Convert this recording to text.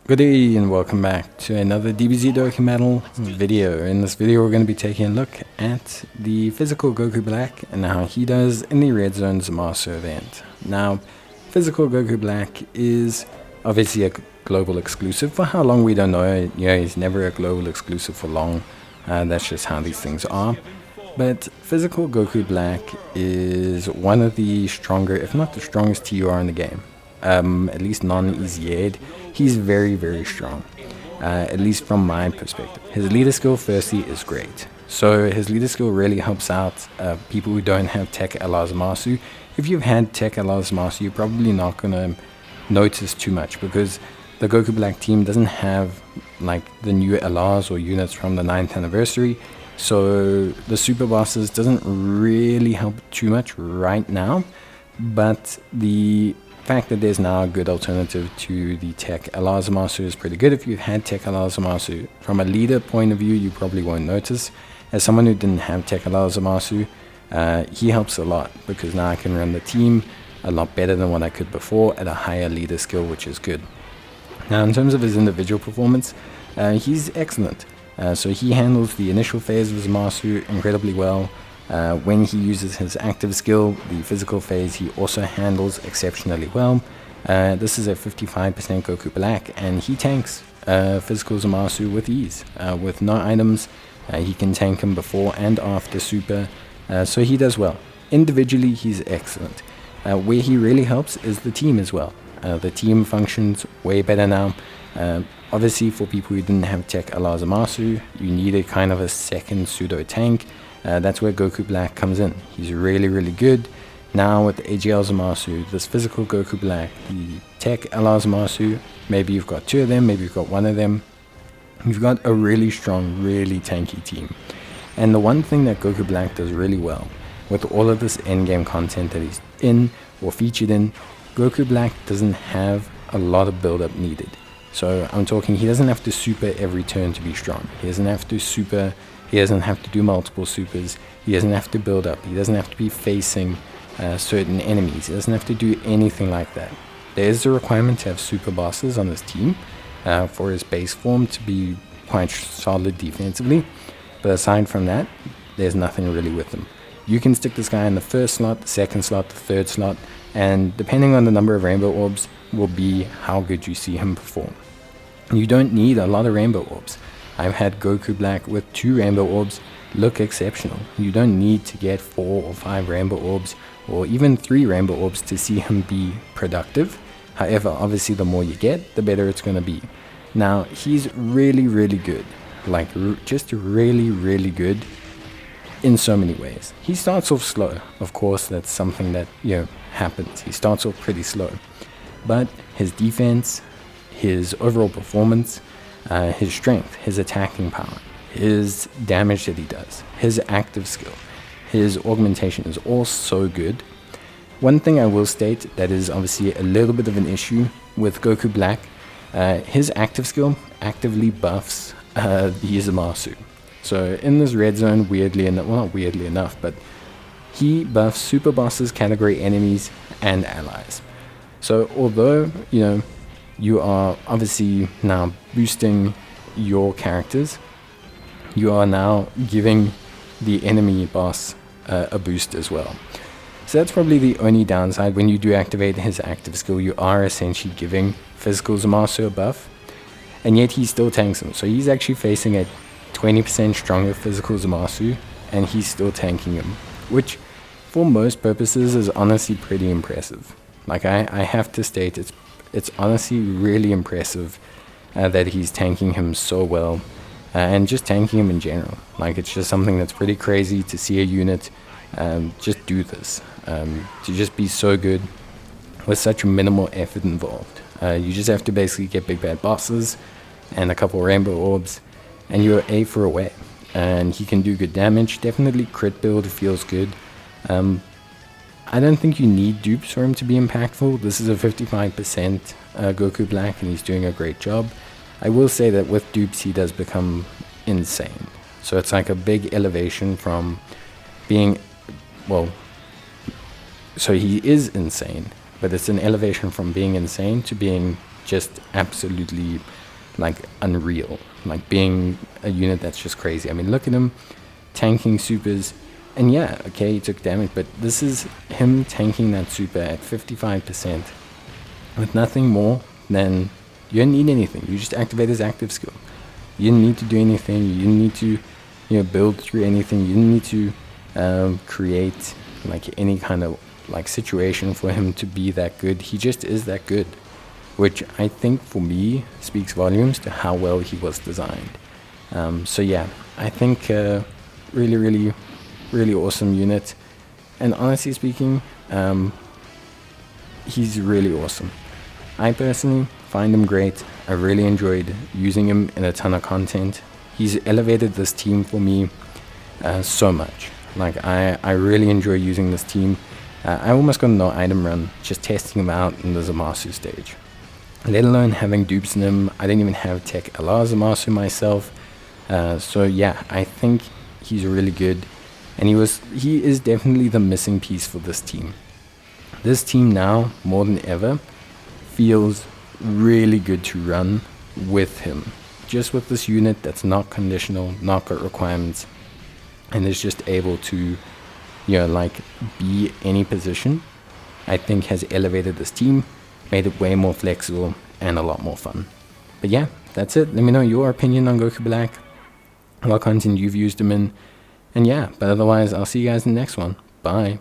Good day and welcome back to another DBZ Dokkan Battle video. In this video we're going to be taking a look at the physical Goku Black and how he does in the Red Zone Zamasu event. Now, physical Goku Black is obviously a global exclusive. For how long we don't know, he's never a global exclusive for long. That's just how these things are. But physical Goku Black is one of the stronger, if not the strongest TUR in the game. At least non-Easiad, he's very, very strong, at least from my perspective. His leader skill, firstly, is great. So his leader skill really helps out people who don't have Tech LR Zamasu. If you've had Tech LR Zamasu, you're probably not going to notice too much because the Goku Black team doesn't have like the new LRs or units from the 9th anniversary. So the super bosses doesn't really help too much right now, but the fact that there's now a good alternative to the Tech LR Zamasu is pretty good. If you've had Tech LR Zamasu, from a leader point of view, you probably won't notice. As someone who didn't have Tech LR Zamasu, he helps a lot because now I can run the team a lot better than what I could before at a higher leader skill, which is good. Now, in terms of his individual performance, he's excellent. So he handles the initial phase of Zamasu incredibly well. When he uses his active skill, the physical phase, he also handles exceptionally well. This is a 55% Goku Black, and he tanks physical Zamasu with ease. With no items, he can tank him before and after super, so he does well. Individually, he's excellent. Where he really helps is the team as well. The team functions way better now. Obviously, for people who didn't have Tech LR Zamasu, you needed kind of a second pseudo tank. That's where Goku Black comes in. He's really, really good. Now with the AGL Zamasu, this physical Goku Black, the Tech LR Zamasu, maybe you've got two of them, maybe you've got one of them. You've got a really strong, really tanky team. And the one thing that Goku Black does really well, with all of this endgame content that he's in or featured in, Goku Black doesn't have a lot of build-up needed. So I'm talking, he doesn't have to super every turn to be strong. He doesn't have to super... He doesn't have to do multiple supers. He doesn't have to build up. He doesn't have to be facing certain enemies. He doesn't have to do anything like that. There is a requirement to have super bosses on his team for his base form to be quite solid defensively. But aside from that, there's nothing really with him. You can stick this guy in the first slot, the second slot, the third slot, and depending on the number of rainbow orbs will be how good you see him perform. You don't need a lot of rainbow orbs. I've had Goku Black with 2 rainbow orbs look exceptional. You don't need to get 4 or 5 rainbow orbs or even 3 rainbow orbs to see him be productive. However, obviously the more you get, the better it's going to be. Now, he's really, really good. Like, just really, really good in so many ways. He starts off slow. Of course, that's something that, happens. He starts off pretty slow. But his defense, his overall performance, his strength, his attacking power, his damage that he does, his active skill, his augmentation is all so good. One thing I will state that is obviously a little bit of an issue with Goku Black, his active skill actively buffs the Zamasu. So in this red zone, weirdly enough, well, not weirdly enough, but he buffs super bosses, category enemies, and allies. So although, you are obviously now boosting your characters, you are now giving the enemy boss a boost as well. So that's probably the only downside. When you do activate his active skill, you are essentially giving physical Zamasu a buff, and yet he still tanks him. So he's actually facing a 20% stronger physical Zamasu, and he's still tanking him, which for most purposes is honestly pretty impressive. Like, I have to state, it's honestly really impressive that he's tanking him so well, and just tanking him in general. Like, it's just something that's pretty crazy to see a unit just do this, to just be so good with such minimal effort involved. You just have to basically get big bad bosses and a couple rainbow orbs, and you're A for away. And he can do good damage. Definitely crit build feels good. I don't think you need dupes for him to be impactful. This is a 55% Goku Black, and he's doing a great job. I will say that with dupes, he does become insane. So it's like a big elevation from being, so he is insane, but it's an elevation from being insane to being just absolutely like unreal, like being a unit that's just crazy. I mean, look at him tanking supers, and yeah, okay, he took damage, but this is him tanking that super at 55% with nothing more than, you don't need anything, you just activate his active skill. You didn't need to do anything, you didn't need to, build through anything, you didn't need to create like any kind of like situation for him to be that good. He just is that good, which I think for me speaks volumes to how well he was designed. So yeah, I think really, really, really awesome unit. And honestly speaking, he's really awesome. I personally find him great. I really enjoyed using him in a ton of content. He's elevated this team for me so much. Like I really enjoy using this team. I almost got a no item run just testing him out in the Zamasu stage. Let alone having dupes in him. I didn't even have Tech LR Zamasu myself. So yeah, I think he's really good. And he is definitely the missing piece for this team. This team now, more than ever, feels really good to run with him. Just with this unit that's not conditional, not got requirements, and is just able to, like be any position, I think has elevated this team, made it way more flexible and a lot more fun. But yeah, that's it. Let me know your opinion on Goku Black, what content you've used him in, and yeah, but otherwise I'll see you guys in the next one. Bye.